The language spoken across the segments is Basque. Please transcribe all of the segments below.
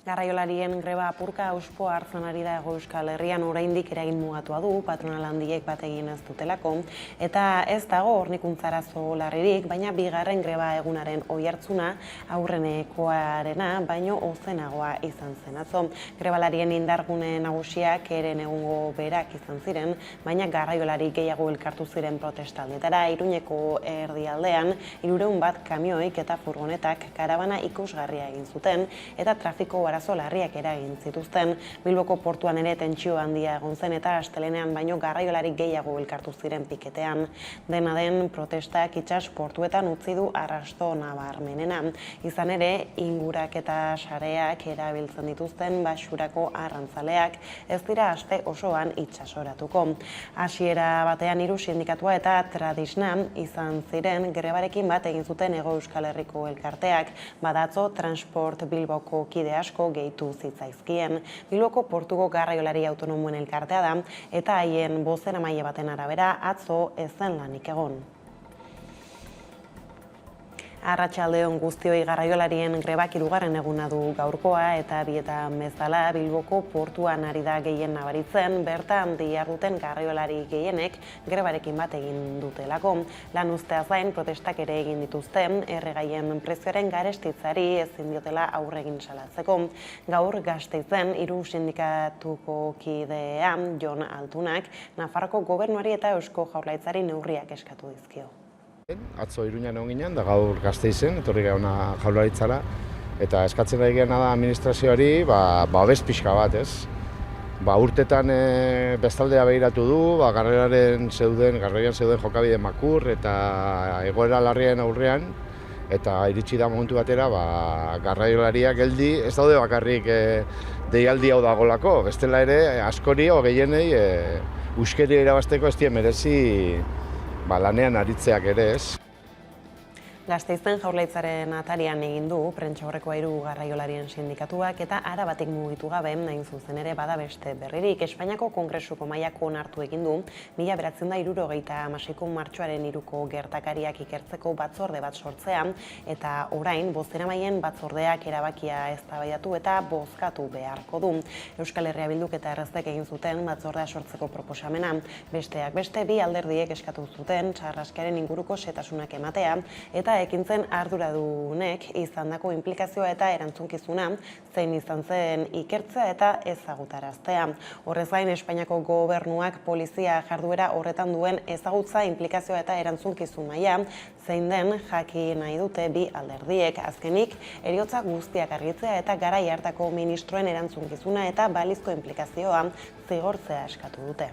Garraiolarien greba apurka auspoa hartzen ari da Hego Euskal Herrian oraindik eragin mugatua du, patronal handiek bat egin ez dutelako, eta ez dago hornikuntza-arazo larririk, baina bigarren greba egunaren oihartzuna aurrenekoarena baino ozenagoa izan zen atzo. Grebalarien indargune nagusiak eren egungo berak izan ziren, baina garraiolari gehiago elkartu ziren protestaldietara. Iruñeko erdialdean 300 bat kamioik eta furgonetak karabana ikusgarria egin zuten eta trafiko arazo larriak eragin zituzten. Bilboko portuan ere tentsio handia egon zen eta astelehenean baino garraiolari gehiago elkartu ziren piketean. Dena den protestak itsas portuetan utzi du arrasto nabarmenena. Izan ere, ingurak eta sareak erabiltzen dituzten baxurako arrantzaleak ez dira aste osoan itsasoratuko. Hasiera batean 3 sindikatua eta Tradisna izan ziren grebarekin bat egin zuten Hego Euskal Herriko elkarteak. Badatzo Transport Bilboko kide asko gehitu zitzaizkien. Bilboko portuko garraiolari autonomoen elkartea da eta haien bozeramaile baten arabera atzo ez zen lanik egon. Arratsaldeon guztioi, garraiolarien grebak 3. eguna du gaurkoa eta bietan bezala Bilboko portuan ari da gehien nabaritzen, bertan diharduten garraiolari gehienek grebarekin bat egin dutelako. Lan uzteaz gain protestak ere egin dituzte, erregaien prezioaren garestitzari ezin diotela aurre egin salatzeko. Gaur Gasteizen 3 sindikatuko kidea Jon Altunak Nafarroko gobernuari eta Eusko Jaurlaritzari neurriak eskatu dizkio. Atzo Iruñan egon ginen, da gaur Gasteizen, etorri gauna Jaurlaritzara, eta eskatzen ari gena da administrazioari, babes pixka bat, ez? Urtetan bestaldea behiratu du, garraian zeuden jokabide makur eta egoera larrien aurrean, eta iritsi da momentu batera, garraiolariak geldi, ez daude bakarrik deialdi hau dagolako, bestela ere askori o gehienei euskeria irabazteko ez dien merezi lanean aritzeak ere ez. Gasteizen Jaurlaritzaren atarian egin du prentsaurrekoa 3 garraiolarien sindikatuak eta arabatik mugitu gabe, hain zuzen ere bada beste berririk. Espainiako Kongresuko mailako onartu egin du 1976ko martxoaren 3ko gertakariak ikertzeko batzorde bat sortzea eta orain bozeramaien batzordeak erabakia eztabaidatu eta bozkatu beharko du. Euskal Herria Bilduk eta Erreztek egin zuten batzordea sortzeko proposamena. Besteak beste 2 alderdiek eskatu zuten sarraskiaren inguruko xehetasunak ematea eta ekintzen arduradunek izandako inplikazioa eta erantzunkizuna zein izan zen ikertzea eta ezagutaraztea. Horrez gain, Espainiako gobernuak polizia jarduera horretan duen ezagutza, inplikazioa eta erantzunkizun maila zein den jakin nahi dute 2 alderdiek. Azkenik, heriotza guztiak argitzea eta garai hartako ministroen erantzunkizuna eta balizko inplikazioa zigortzea eskatu dute.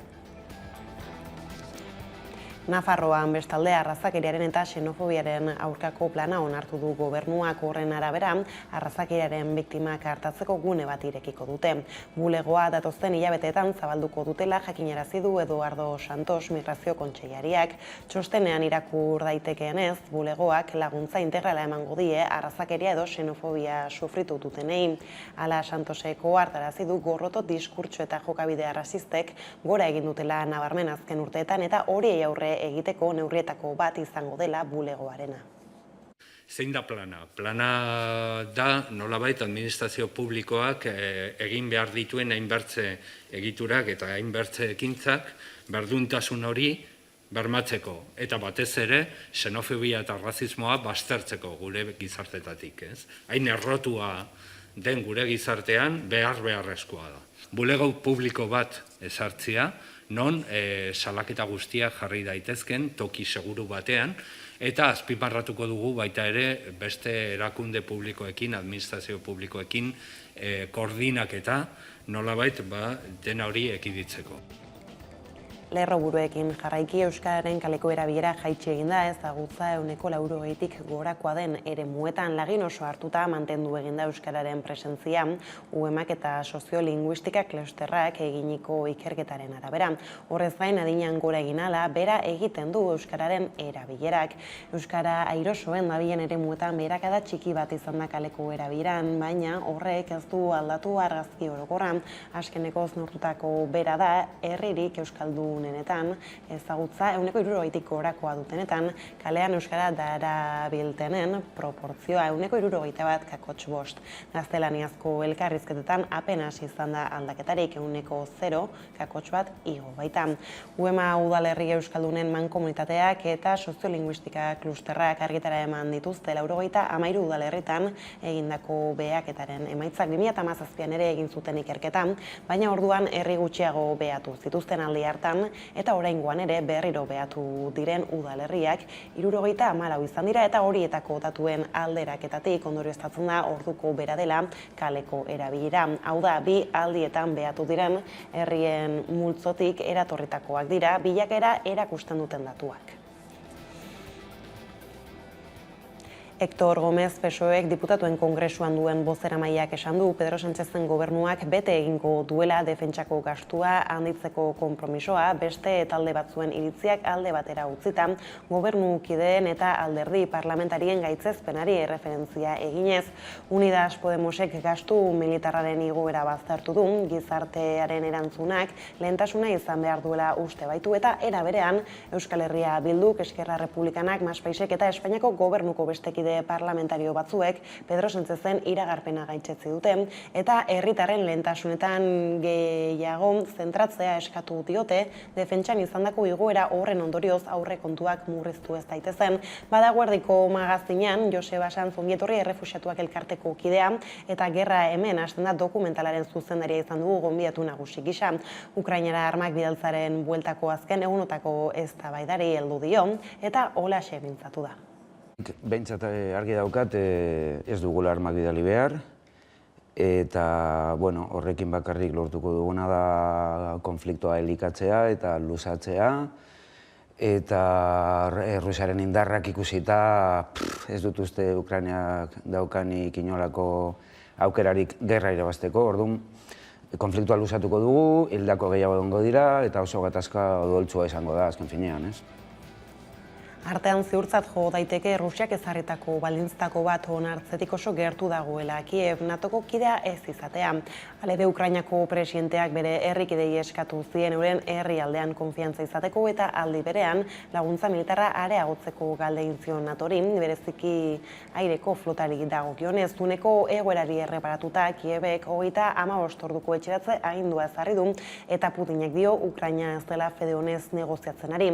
Nafarroan bestalde arrazakeriaren eta xenofobiaren aurkako plana onartu du gobernuak. Horren arabera, arrazakeriaren biktimak artatzeko gune bat irekiko dute. Bulegoa datozen hilabeteetan zabalduko dutela jakinarazi du Eduardo Santos Migrazio Kontseilariak. Txostenean irakur daitekeenez, bulegoak laguntza integrala emango die arrazakeria edo xenofobia sufritu dutenei. Hala Santoseko hartarazi du gorroto diskurtso eta jokabide arrazistek gora egin dutela nabarmen azken urteetan eta horiei aurre egiteko neurrietako bat izango dela bulegoarena. Zein da plana? Plana da nolabait administrazio publikoak egin behar dituen hainbertze egiturak eta hainbertze ekintzak berduntasun hori bermatzeko eta batez ere xenofobia eta razismoa baztertzeko gure gizartetatik, ez? Hain errotua den gure gizartean beharrezkoa da. Bulego publiko bat ezartzea, non salaketa guztiak jarri daitezken toki seguru batean, eta azpimarratuko dugu baita ere beste erakunde publikoekin, administrazio publikoekin koordinaketa nolabait dena hori ekiditzeko. Lerroburuekin jarraiki euskararen kaleko erabilera jaitsi egin da, ezagutza 80%tik gorakoa den eremuetan lagin oso hartuta mantendu egin da euskararen presentzia, UEMak eta soziolinguistika klusterrak eginiko ikerketaren arabera. Horrez gain adinean gora egin ala, bera egiten du euskararen erabilerak. Euskara airosoen dabilen eremuetan beherakada txiki bat izan da kaleko erabileran, baina horrek ez du aldatu argazki orokorra. Azkenekoz neurtutako bera da, herririk euskaldun dunenetan, ezagutza 60%tik gorakoa dutenetan, kalean euskara darabiltenen proportzioa 61,5. Gaztelaniazko elkarrizketetan apenas izan da aldaketarik 0,1 igo baita. UEMA udalerri euskaldunen mankomunitateak eta soziolinguistika klusterrak argitara eman dituzte 93 udalerritan egindako behaketaren emaitzak 2017an ere egin zuten ikerketa, baina orduan herri gutxiago behatu zituzten aldi hartan eta oraingoan ere berriro behatu diren udalerriak 74 izan dira eta horietako datuen alderaketatik ondorioztatzen da orduko bera dela kaleko erabilera. Hau da, bi aldietan behatu diren herrien multzotik eratorritakoak dira, bilakaera erakusten duten datuak. Héctor Gómez PSOEk diputatuen kongresuan duen bozeramaileak esan du Pedro Sánchezen gobernuak bete egingo duela defentsako gastua handitzeko konpromisoa, beste talde batzuen iritziak alde batera utzita, gobernukideen eta alderdi parlamentarien gaitzezpenari erreferentzia eginez. Unidas Podemosek gastu militarraren igoera baztertu du, gizartearen erantzunak lehentasuna izan behar duela uste baitu eta era berean Euskal Herria Bilduk, Esquerra Republikanak, Maspaisek eta Espainiako gobernuko bestekide parlamentario batzuek Pedro Sánchezen iragarpena gaitzetsi dute eta herritarren lehentasunetan gehiago zentratzea eskatu diote defentsan izandako igoera horren ondorioz aurrekontuak murriztu ez daitezen. Badago erdiko magazinean Joseba Sanz Ongietorri errefuxiatuak elkarteko kidea eta gerra hemen hasten da dokumentalaren zuzendaria izan dugu gonbidatu nagusi gisa. Ukrainara armak bidaltzaren bueltako azken egunotako eztabaidari heldu dio eta holaxe mintzatu da. Behintzat argi daukat ez dugula armak bidali behar, eta horrekin bakarrik lortuko duguna da konfliktoa elikatzea eta luzatzea, eta Rusiaren indarrak ikusita ez dut uste Ukrainiak daukanik inolako aukerarik gerra irabazteko, orduan konfliktoa luzatuko dugu, hildako gehiago egongo dira, eta oso gatazka odoltsua izango da azken finean, ez? Artean ziurtzat jo daiteke Rusiak ezarritako baldintzatako bat onartzetik oso gertu dagoela Kiev NATOko kidea ez izatea. Halere Ukrainako presidenteak bere herrikidei eskatu zien euren herrialdean konfiantza izateko eta aldi berean laguntza militarra areagotzeko galde egin zion NATOri, bereziki aireko flotari dagokionez. Tuneko egoerari erreparatuta Kievek 35 orduko etxeratze agindua ezarri du eta Putinek dio Ukraina ez dela fede honez negoziatzen ari.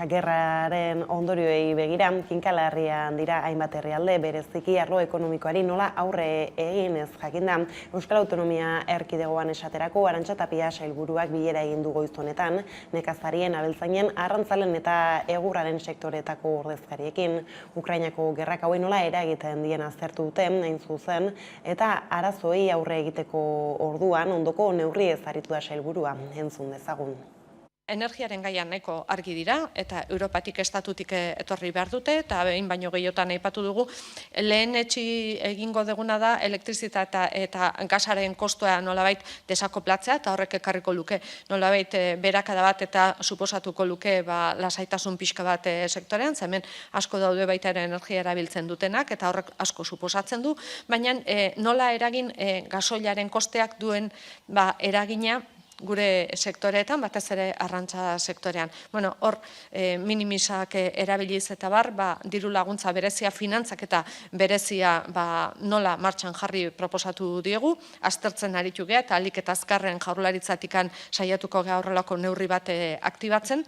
Gerraren ondorioei begira, kinkalarrian dira hainbat herrialde, bereziki arlo ekonomikoari nola aurre egin ez jakinda. Euskal Autonomia Erkidegoan esaterako Arantxa Tapia sailburuak bilera egin du goiz honetan, nekazarien, abeltzainen, arrantzalen eta egurraren sektoretako ordezkariekin. Ukrainako gerrak hauen nola eragiten dien aztertu dute, hain zuzen, eta arazoei aurre egiteko orduan ondoko neurri ezarritu da sailburua, entzun dezagun. Energiaren gaian nahiko argi dira eta Europatik estatutik etorri behar dute eta behin baino gehiotan aipatu dugu lehen etxi egingo deguna da elektrizitatea eta gasaren kostua nolabait desakoplatzea eta horrek ekarriko luke nolabait berakada bat eta suposatuko luke lasaitasun pixka bat sektorean, hemen asko daude baita ere energia erabiltzen dutenak eta horrek asko suposatzen du, baina nola eragin gasoilaren kosteak duen eragina gure sektoreetan, batez ere arrantza sektorean. Hor minimisak erabiliz eta diru laguntza berezia, finantzak eta berezia nola martxan jarri proposatu diegu, aztertzen aritu geha eta alik eta azkarren jaurlaritzatikan saiatuko geha horrelako neurri bat aktibatzen.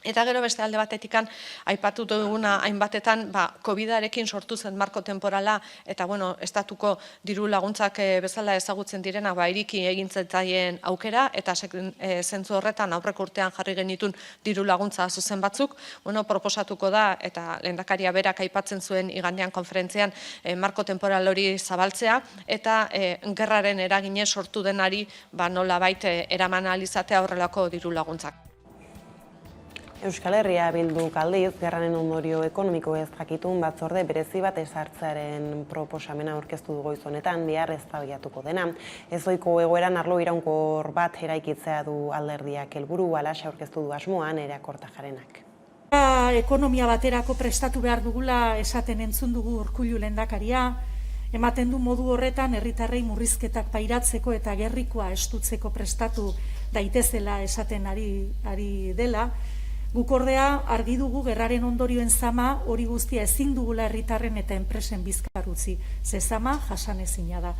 Eta gero beste alde batetikan, aipatu duguna hainbatetan, COVID-arekin sortu zen marko temporala, eta estatuko diru laguntzak bezala ezagutzen direna, iriki egintzetzaien aukera, eta zentzu horretan aurreko urtean jarri genitun diru laguntza zuzen batzuk, proposatuko da, eta lehendakaria berak aipatzen zuen igandean konferentzian, marko temporal hori zabaltzea, eta gerraren eragine sortu denari nolabait eraman alizatea horrelako diru laguntzak. Euskal Herria Bilduk aldiz, gerraren ondorio ekonomiko ez jakitun batzorde berezi bat ezartzearen proposamena aurkeztu du goiz honetan, bihar eztabaidatuko dena. Ezohiko egoeran arlo iraunkor bat eraikitzea du alderdiak helburu, halaxe aurkeztu du asmoan Nerea Kortajarenak. Ekonomia baterako prestatu behar dugula esaten entzun dugu Urkullu lehendakaria, ematen du modu horretan herritarrei murrizketak pairatzeko eta gerrikoa estutzeko prestatu daitezela esaten ari dela. Guk ordea argi dugu gerraren ondorioen zama hori guztia ezin dugula herritarren eta enpresen bizkar utzi, ze zama jasanezina da.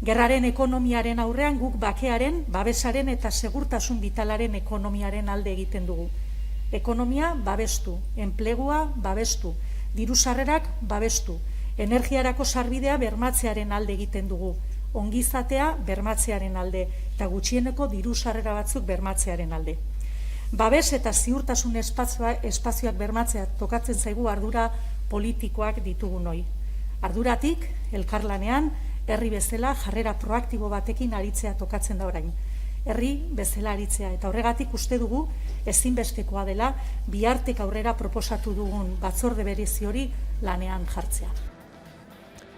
Gerraren ekonomiaren aurrean guk bakearen, babesaren eta segurtasun bitalaren ekonomiaren alde egiten dugu. Ekonomia babestu, enplegua babestu, diru-sarrerak babestu, energiarako sarbidea bermatzearen alde egiten dugu, ongizatea bermatzearen alde eta gutxieneko diru-sarrera batzuk bermatzearen alde. Babes eta ziurtasun espazioak bermatzea tokatzen zaigu ardura politikoak ditugu noi. Arduratik, elkarlanean, herri bezala jarrera proaktibo batekin aritzea tokatzen da orain. Herri bezala aritzea eta horregatik uste dugu ezinbestekoa dela bihartik aurrera proposatu dugun batzorde berezi hori lanean jartzea.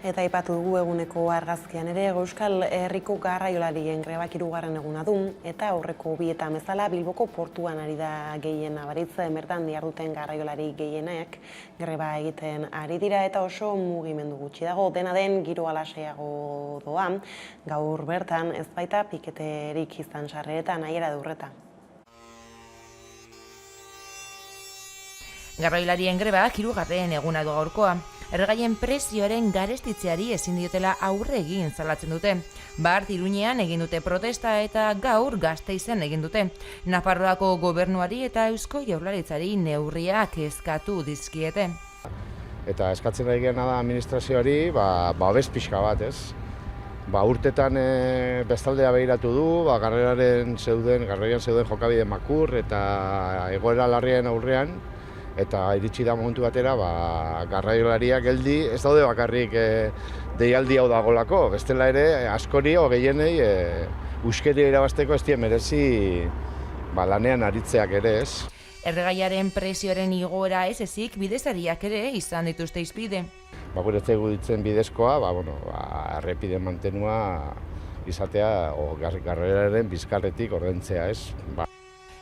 Eta aipatu dugu eguneko argazkian ere, Euskal Herriko garraiolarien grebak 3. eguna du, eta aurreko bietan bezala Bilboko portuan ari da gehien nabaritzen, bertan diharduten garraiolari gehienek greba egiten ari dira eta oso mugimendu gutxi dago. Dena den giro lasaiago doa, gaur bertan ez baita piketerik izan sarreretan Aiera Durreta. Garraiolarien grebak 3. eguna du gaurkoa. Erregaien prezioaren garestitzeari ezin diotela aurre egin salatzen dute. Bart Iruñean egin dute protesta eta gaur Gasteizen egin dute. Nafarroako gobernuari eta Eusko Jaurlaritzari neurriak eskatu dizkiete. Eta eskatzen ari gena da administrazioari, babes pixka bat, ez? Urtetan bestaldea behiratu du, garraioan zeuden jokabide makur eta egoera larrien aurrean, eta iritsi da momentu batera, garraiolariak geldi, ez daude bakarrik deialdi hau dagolako, bestela ere askori o gehienei euskeria irabazteko ez dien merezi lanean aritzeak ere, ez. Erregaiaren prezioaren igoera ez ezik bidezariak ere izan dituzte izpide. Gure zaigu ditzen bidezkoa, errepide mantenua izatea garraiolaren bizkarretik ordaintzea, ez.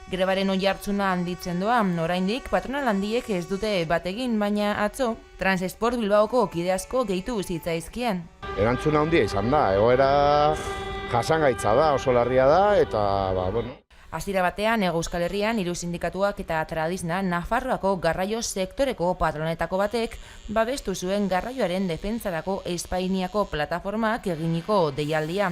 Grebaren oihartzuna handitzen doa, oraindik patronal handiek ez dute bat egin, baina atzo Transesport Bilbaoko kide asko gehitu zitzaizkien. Erantzuna handia izan da, egoera jasangaitza da, oso larria da, eta Hasiera batean, Euskal Herrian, 3 sindikatuak eta Tradizna, Nafarroako garraio sektoreko patronetako batek, babestu zuen garraioaren defentsarako Espainiako plataformak eginiko deialdia.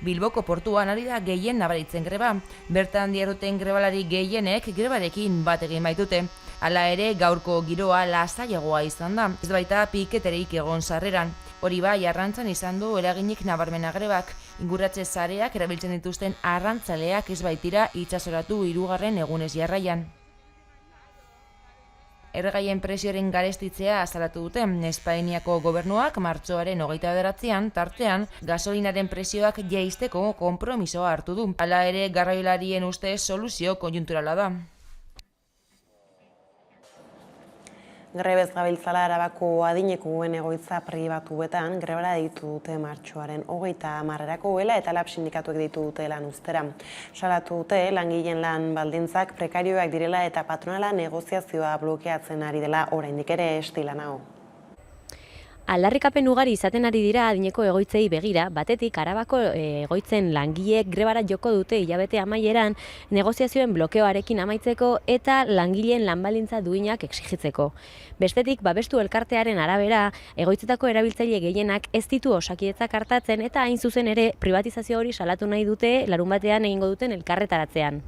Bilboko portuan ari da gehien nabaritzen greba. Bertan diharduten grebalari gehienek grebarekin bat egin baitute. Hala ere, gaurko giroa lasaiagoa izan da. Ez baita piketerik egon sarreran. Hori bai, arrantzan izan du eraginik nabarmena grebak. Inguratze sareak erabiltzen dituzten arrantzaleak ez baitira itsasoratu 3. egunez jarraian. Erregaien prezioaren garestitzea azalatu dute. Espainiako gobernuak martxoaren 29an tartean gasolinaren prezioak jaisteko konpromisoa hartu du. Hala ere, garraiolarien ustez soluzio konjunturala da. Grebez gabiltzala Arabako adinekoen egoitza pribatuetan grebara deitu dute martxoaren 30erako ela eta lab sindikatuek deitu dute lan uztera. Salatu dute langileen lan baldintzak prekarioak direla eta patronala negoziazioa blokeatzen ari dela oraindik ere estilan hau. Aldarrikapen ugari izaten ari dira adineko egoitzei begira, batetik Arabako egoitzen langileek grebara joko dute hilabete amaieran negoziazioen blokeoarekin amaitzeko eta langileen lanbaldintza duinak exigitzeko. Bestetik, babestu elkartearen arabera, egoitzetako erabiltzaile gehienak ez ditu Osakidetzak artatzen eta hain zuzen ere privatizazio hori salatu nahi dute larunbatean egingo duten elkarretaratzean.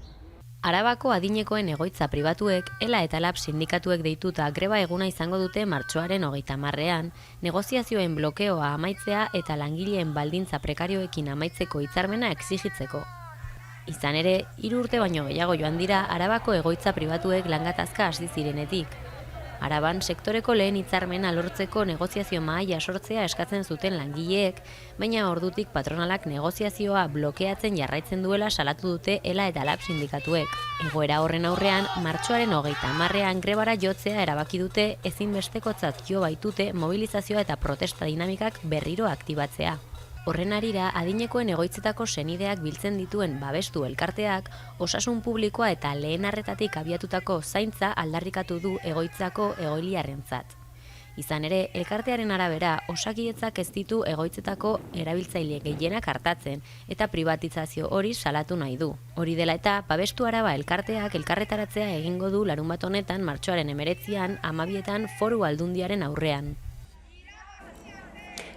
Arabako adinekoen egoitza pribatuek, ELA eta LAB sindikatuek deituta greba eguna izango dute martxoaren 30ean, negoziazioen blokeoa amaitzea eta langileen baldintza prekarioekin amaitzeko hitzarmena exigitzeko. Izan ere, 3 urte baino gehiago joan dira Arabako egoitza pribatuek langatazka hasi zirenetik. Araban sektoreko lehen hitzarmena lortzeko negoziazio mahaia sortzea eskatzen zuten langileek, baina ordutik patronalak negoziazioa blokeatzen jarraitzen duela salatu dute ELA eta LAB sindikatuek. Egoera horren aurrean, martxoaren 30ean grebara jotzea erabaki dute ezinbestekotzat jo baitute mobilizazioa eta protesta dinamikak berriro aktibatzea. Horren harira, adinekoen egoitzetako senideak biltzen dituen babestu elkarteak, osasun publikoa eta lehen arretatik abiatutako zaintza aldarrikatu du egoitzako egoiliarrentzat. Izan ere, elkartearen arabera, Osakidetzak ez ditu egoitzetako erabiltzaile gehienak hartatzen eta privatizazio hori salatu nahi du. Hori dela eta, Babestu Araba elkarteak elkarretaratzea egingo du larunbat honetan martxoaren 19an 12etan Foru Aldundiaren aurrean.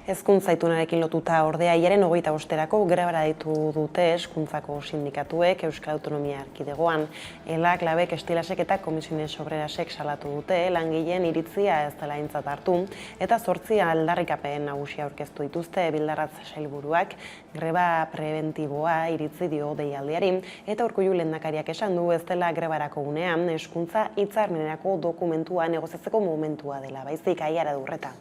Hezkuntza itunarekin lotuta ordea hilaren 25erako grebara deitu dute hezkuntzako sindikatuek Euskal Autonomia Erkidegoan. ELAK, LABek, Estilasek eta Komisiones Obrerasek salatu dute langileen iritzia ez dela aintzat hartu eta 8 aldarrikapen nagusia aurkeztu dituzte Bildarratz sailburuak greba prebentiboa iritzi dio deialdiari eta Urkullu lehendakariak esan du ez dela grebarako unean hezkuntza hitzarmenerako dokumentua negoziatzeko momentua dela. Baizik Aiara Durreta.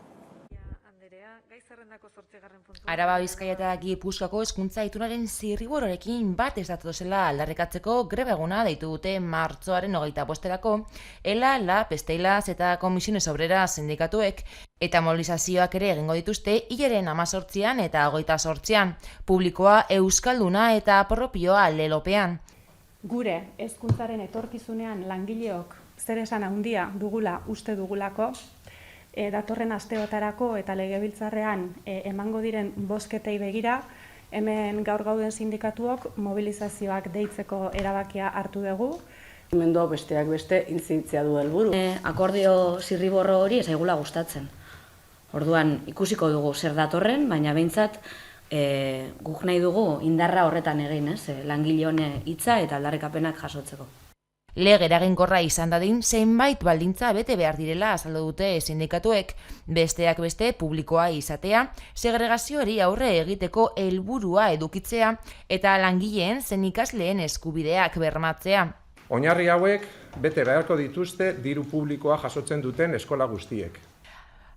Araba, Bizkaia eta Gipuzkoako hezkuntza itunaren zirriborrarekin bat ez datozela aldarrikatzeko greba eguna deitu dute martxoaren 25erako ELA, LAB, Estilas eta Komisiones Obreras sindikatuek eta mobilizazioak ere egingo dituzte hilaren 18an eta 28an, publikoa euskalduna eta propioa lelopean. Gure hezkuntzaren etorkizunean langileok zer esan handia dugula uste dugulako, datorren asteotarako eta legebiltzarrean emango diren bozketei begira, hemen gaur gauden sindikatuok mobilizazioak deitzeko erabakia hartu dugu. Mendo besteak beste intzitzea du helburu. Akordio zirriborro hori ez aigula gustatzen. Orduan ikusiko dugu zer datorren, baina behintzat guk nahi dugu indarra horretan egin, langile hone hitza eta aldarrikapenak jasotzeko. Lege eraginkorra izan dadin, zenbait baldintza bete behar direla azaldu dute sindikatuek, besteak beste publikoa izatea, segregazioari aurre egiteko helburua edukitzea eta langileen zein ikasleen eskubideak bermatzea. Oinarri hauek bete beharko dituzte diru publikoa jasotzen duten eskola guztiek.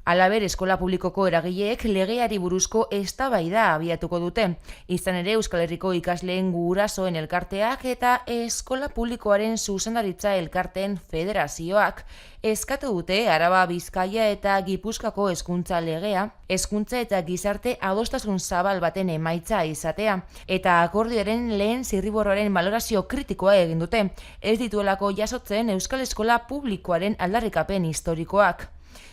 Halaber, eskola publikoko eragileek legeari buruzko eztabaida abiatuko dute. Izan ere, Euskal Herriko ikasleen gurasoen elkarteak eta eskola publikoaren zuzendaritza elkarteen federazioak eskatu dute Araba, Bizkaia eta Gipuzkoako hezkuntza legea, hezkuntza eta gizarte adostasun zabal baten emaitza izatea, eta akordioaren lehen zirriborroaren balorazio kritikoa egin dute, ez dituelako jasotzen Euskal Eskola publikoaren aldarrikapen historikoak.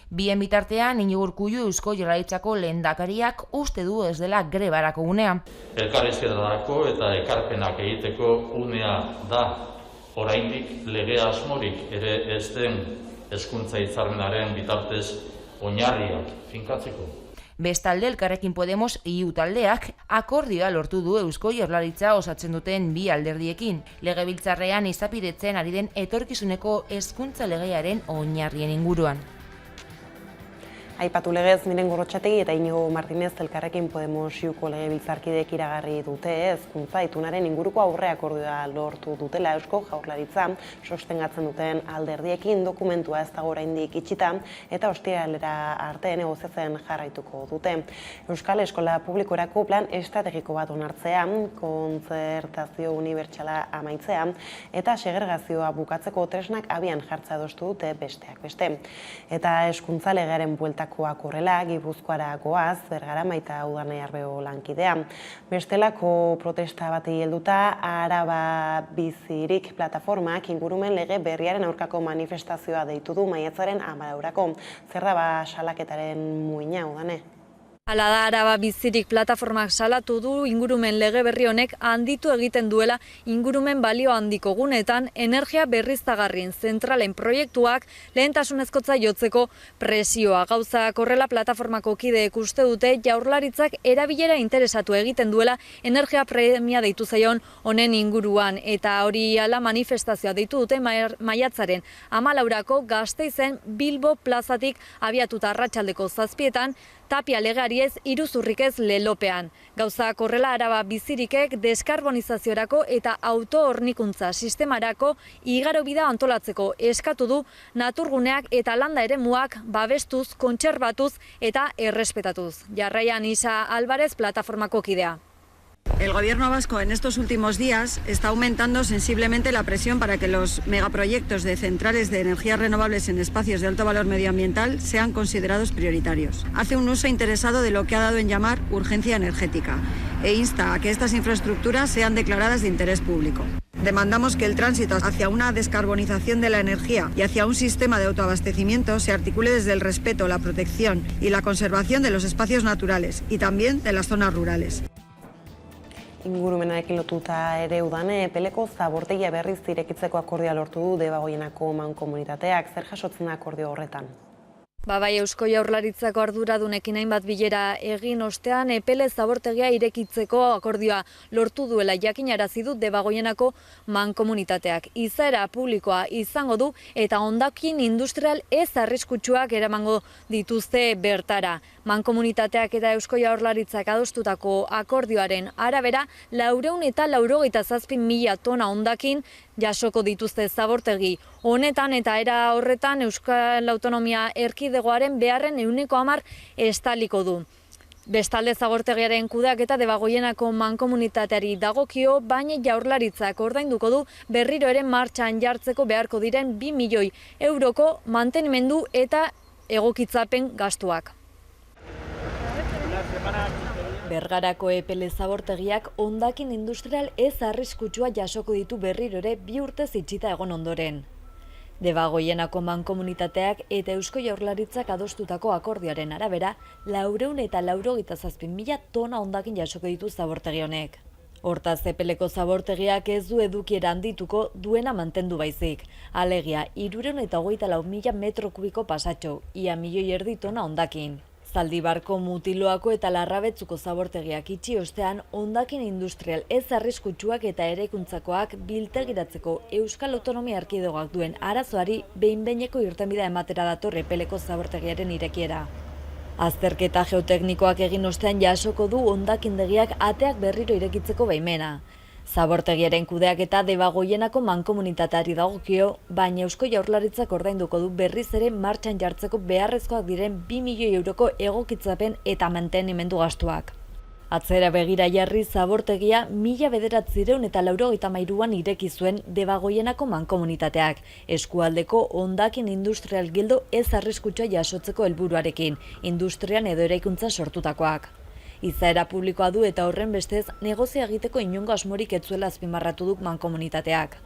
Bien bitartean, Iñigo Urkullu Eusko Jaurlaritzako lehendakariak uste du ez dela grebarako unea. Elkarrizketarako eta ekarpenak egiteko unea da, oraindik lege asmorik ere ez den hezkuntza hitzarmenaren bitartez oinarriak finkatzeko. Bestalde, Elkarrekin Podemos IU taldeak akordioa lortu du Eusko Jaurlaritza osatzen duten bi alderdiekin, legebiltzarrean izapidetzen ari den etorkizuneko hezkuntza legearen oinarrien inguruan. Aipatu legez, Miren Gorrotxategi eta Iñigo Martinez Elkarrekin Podemos IUko legebiltzarkideek iragarri dute hezkuntza itunaren inguruko aurre akordioa lortu dutela Eusko Jaurlaritza sostengatzen duten alderdiekin dokumentua ez dago oraindik itxita eta ostiralera arte negoziatzen jarraituko dute. Euskal Eskola Publikorako plan estrategiko bat onartzea, kontzertazio unibertsala amaitzea eta segregazioa bukatzeko tresnak abian jartza adostu dute besteak beste. Eta hezkuntza legearen buelta horrela, Gipuzkoara goaz, Bergara Maita Udanei Arbeo lankidea. Bestelako protesta bati helduta, Araba Bizirik plataformak ingurumen lege berriaren aurkako manifestazioa deitu du maiatzaren 14. Zer da ba salaketaren muina, Udane? Hala da, Araba Bizirik plataformak salatu du ingurumen lege berri honek handitu egiten duela ingurumen balio handiko gunetan energia berriztagarrien zentralen proiektuak lehentasunezkotza jotzeko presioa. Gauzak horrela plataformako kideek uste dute Jaurlaritzak erabilera interesatu egiten duela energia premia deitu zaion honen inguruan eta hori hala manifestazioa deitu dute maiatzaren 14ako Gasteizen Bilbo plazatik abiatuta arratsaldeko 7etan Tapia legariez iruzurrikez lelopean. Gauzak horrela Araba Bizirikek deskarbonizaziorako eta autohornikuntza sistemarako igarobida antolatzeko eskatu du naturguneak eta landa eremuak babestuz, kontserbatuz eta errespetatuz. Jarraian Isa Álvarez plataformako kidea. El gobierno vasco en estos últimos días está aumentando sensiblemente la presión para que los megaproyectos de centrales de energías renovables en espacios de alto valor medioambiental sean considerados prioritarios. Hace un uso interesado de lo que ha dado en llamar urgencia energética e insta a que estas infraestructuras sean declaradas de interés público. demandamos que el tránsito hacia una descarbonización de la energía y hacia un sistema de autoabastecimiento se articule desde el respeto, la protección y la conservación de los espacios naturales y también de las zonas rurales. Ingurumenarekin lotuta ere udan Epeleko zabortegia berriz irekitzeko akordioa lortu du Debagoienako mankomunitateak. Zer jasotzen da akordio horretan? Bai, Eusko Jaurlaritzako arduradunekin hainbat bilera egin ostean Epele zabortegia irekitzeko akordioa lortu duela jakinarazi du Debagoienako mankomunitateak. Izaera publikoa izango du eta hondakin industrial ez arriskutsuak eramango dituzte bertara. Mankomunitateak eta Eusko Jaurlaritzak adostutako akordioaren arabera 487.000 tona hondakin jasoko dituzte zabortegi honetan eta era horretan Euskal Autonomia Erkidegoaren beharren 10% estaliko du. Bestalde zabortegiaren kudeaketa Debagoienako mankomunitateari dagokio, baina Jaurlaritzak ordainduko du berriro ere martxan jartzeko beharko diren 2 milioi euroko mantenimendu eta egokitzapen gastuak. Bergarako Epele zabortegiak hondakin industrial ez arriskutsua jasoko ditu berriro ere 2 urtez itxita egon ondoren. Debagoienako mankomunitateak eta Eusko Jaurlaritzak adostutako akordioaren arabera 487.000 tona hondakin jasoko ditu zabortegi honek. Hortaz, Epeleko zabortegiak ez du edukiera handituko duena mantendu baizik. Alegia, 324.000 metro kubiko pasatxo, ia 1,5 milioi tona hondakin. Zaldibarko, Mutiloako eta Larrabetzuko zabortegiak itxi ostean hondakin industrial ez arriskutsuak eta eraikuntzakoak biltegiratzeko Euskal Autonomia Erkidegoak duen arazoari behin-behineko irtenbidea ematera dator Epeleko zabortegiaren irekiera. Azterketa geoteknikoak egin ostean jasoko du hondakindegiak ateak berriro irekitzeko baimena. Zabortegiaren kudeaketa Debagoienako mankomunitateari dagokio, baina Eusko Jaurlaritzak ordainduko du berriz ere martxan jartzeko beharrezkoak diren 2 milioi euroko egokitzapen eta mantenimendu gastuak. Atzera begira jarri zabortegia 1993an ireki zuen Debagoienako mankomunitateak, eskualdeko hondakin industrial gildo ez arriskutsua jasotzeko helburuarekin, industrian edo eraikuntza sortutakoak. Izaera publikoa du eta horren bestez negozia egiteko inongo asmorik ez zuela azpimarratu du mankomunitateak.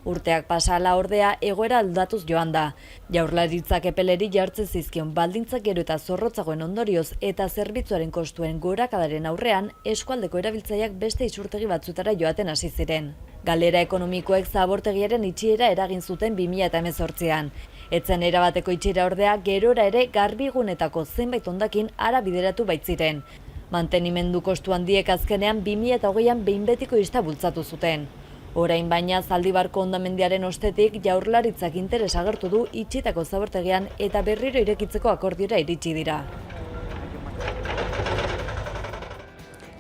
Urteak pasala ordea egoera aldatuz joan da. Jaurlaritzak Epeleri jartzen zizkion baldintzak gero eta zorrotzagoen ondorioz eta zerbitzuaren kostuen gorakadaren aurrean eskualdeko erabiltzaileak beste isurtegi batzutara joaten hasi ziren. Galera ekonomikoek zabortegiaren itxiera eragin zuten 2018an. Etzen erabateko itxiera ordea gerora ere garbigunetako zenbait hondakin ara bideratu baitziren. Mantenimendu kostu handiek azkenean 2020an behin betiko ista bultzatu zuten. Orain baina Zaldibarko hondamendiaren ostetik Jaurlaritzak interes agertu du itxitako zabortegian eta berriro irekitzeko akordiora iritsi dira.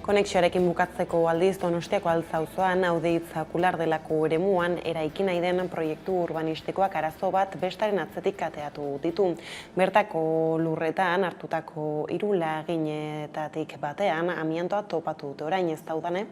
Konexioarekin bukatzeko aldiz Donostiako Altzauzoan Audeitzakular delako eremuan eraiki nahi den proiektu urbanistikoak arazo bat bestaren atzetik kateatu ditu. Bertako lurretan hartutako 3 laginetatik batean amiantoa topatu dute orain, ez da udane?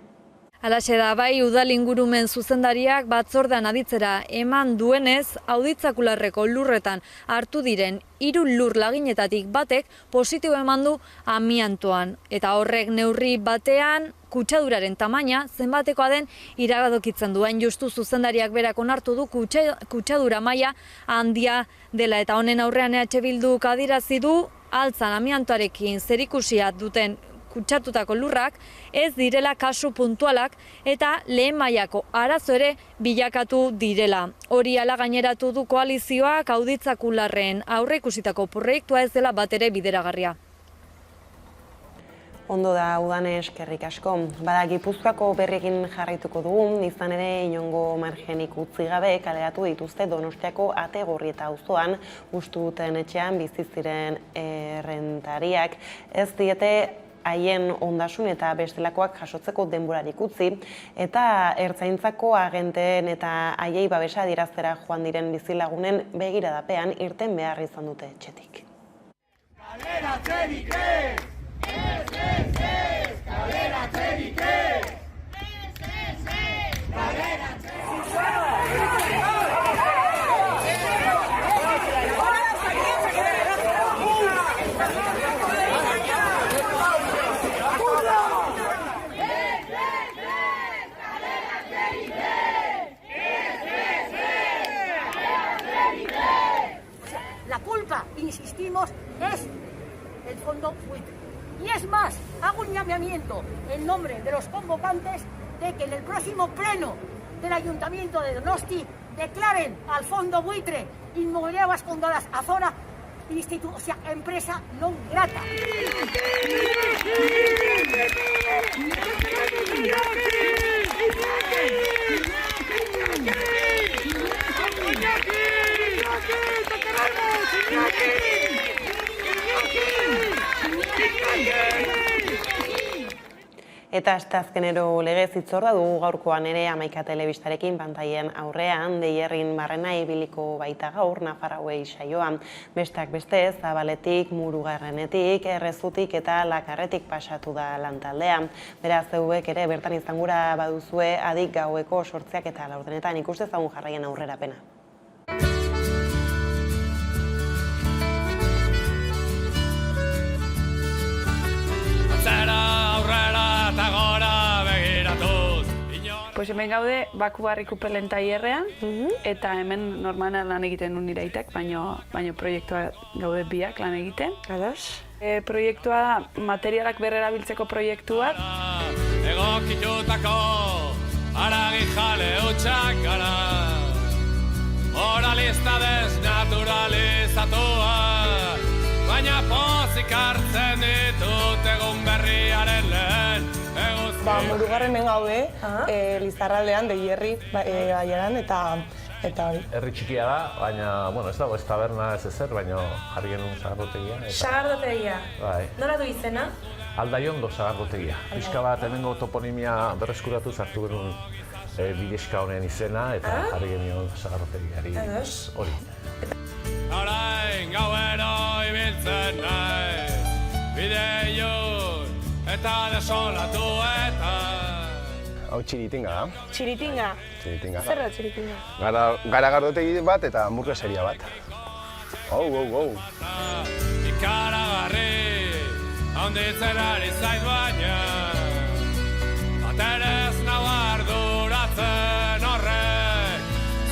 Halaxe da, bai, udal ingurumen zuzendariak batzordean aditzera eman duenez, Auditzakularreko lurretan hartu diren 3 lur laginetatik batek positibo eman du amiantoan. Eta horrek neurri batean kutsaduraren tamaina zenbatekoa den iradokitzen duen. Justu zuzendariak berak onartu du kutsadura maila handia dela eta honen aurrean EH Bilduk adierazi du altzan amiantoarekin zerikusia duten kutsatutako lurrak ez direla kasu puntualak eta lehen mailako arazo ere bilakatu direla. Hori hala gaineratu du koalizioak Auditzakularren aurreikusitako proiektua ez dela batere bideragarria. Ondo da, udane, eskerrik asko. Bada, Gipuzkoako berriekin jarraituko dugu, izan ere inongo margenik utzi gabe kaleratu dituzte Donostiako Ategorrieta auzoan hustu duten etxean bizi ziren errentariak. Ez diete haien ondasun eta bestelakoak jasotzeko denborarik utzi, eta ertzaintzako agenteen eta haiei babesa adieraztera joan diren bizilagunen begiradapean irten behar izan dute etxetik. Kaleratzerik ez! Ez, ez, ez! Kaleratzerik ez! Ez, ez, ez! Kaleratzerik ez! fondo buitre. Y es más, hago un llamamiento en nombre de los convocantes de que en el próximo pleno del Ayuntamiento de Donosti declaren al fondo buitre Inmobiliaria Vascongadas Azora empresa non grata. Eta asteazkenero legez hitzorda dugu gaurkoan ere 11 telebistarekin pantailen aurrean, Deierrin barrena ibiliko baita gaur Nafarrauei saioan. Besteak beste, Zabaletik, Murugarrenetik, Errezutik eta Lakarretik pasatu da lantaldea. Beraz, zeuek ere bertan izangura baduzue adik gaueko 8 eta 4 ikuste zagun jarraien aurrerapena. Pues hemen gaude Bakubarriku Pelen tailerrean eta hemen normalan lan egiten un iraitek, baino proiektua gaude biak lan egiten. Proiektua da materialak berrerabiltzeko proiektu bat. Egokitutako haragi jale hutsak gara, moralista desnaturalizatua, baina pozik hartzen ditut egun berriaren lehen. Murugarrenen gaude, Lizarraldean, Deierri aieran eta hori. Herri txikia da, baina, ez dago ez taberna ez ezer, baina jarri genuen sagardotegia. Sagardotegia? Bai. Nola du izena? Aldaiondo sagardotegia. Pixka bat hemengo toponimia berreskuratu zartu genuen bidezka honen izena eta jarri genuen sagardotegiari hori. Orain gauero ibiltzen nahi, bideiun eta desolatu eta... Hau txiritinga da. Txiritinga? Txiritinga. Zer da txiritinga? Gara gardotegi bat eta hamburgueseria bat. Ikaragarri, handitzen ari zait baina, baterez nau arduratzen horrek,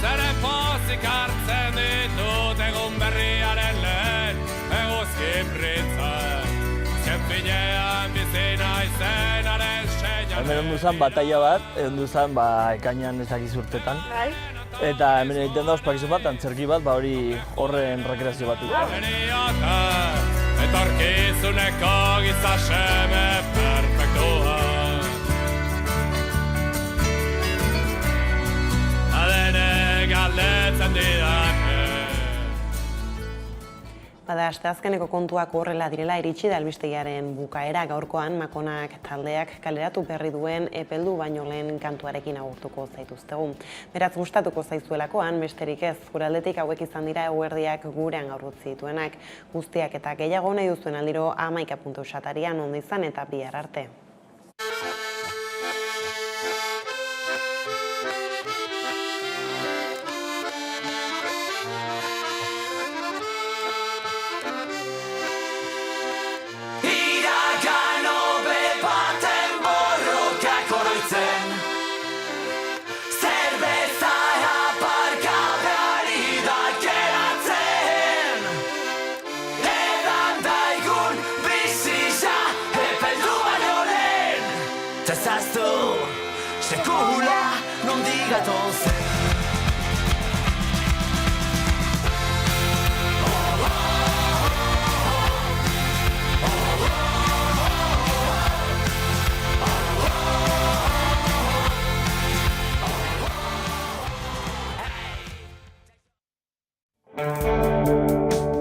zeren pozik hartzen ditut egun berriaren lehen, eguzki pritzen, azken finean bizina izenaren seinale. Hemen ondu zen bataila bat, ondu zen ekainan ezakiz urtetan. Eta hemen egiten da ospakizun bat, antzerki bat, hori horren rekreazio batu. Etorkizuneko giza seme perfektua. Adene galdetzen didake. Bada, asteazkeneko kontuak horrela direla iritsi da albistegiaren bukaera gaurkoan Makonak taldeak kaleratu berri duen epeldu baino lehen kantuarekin agurtuko zaituztegu. Beraz gustatuko zaizuelakoan, besterik ez, gure aldetik hauek izan dira eguerdiak gurean gaur utzi dituenak. Guztiak eta gehiago nahi duzuen aldiro 11.atarian ondo izan eta bihar arte. Sekula non digatoz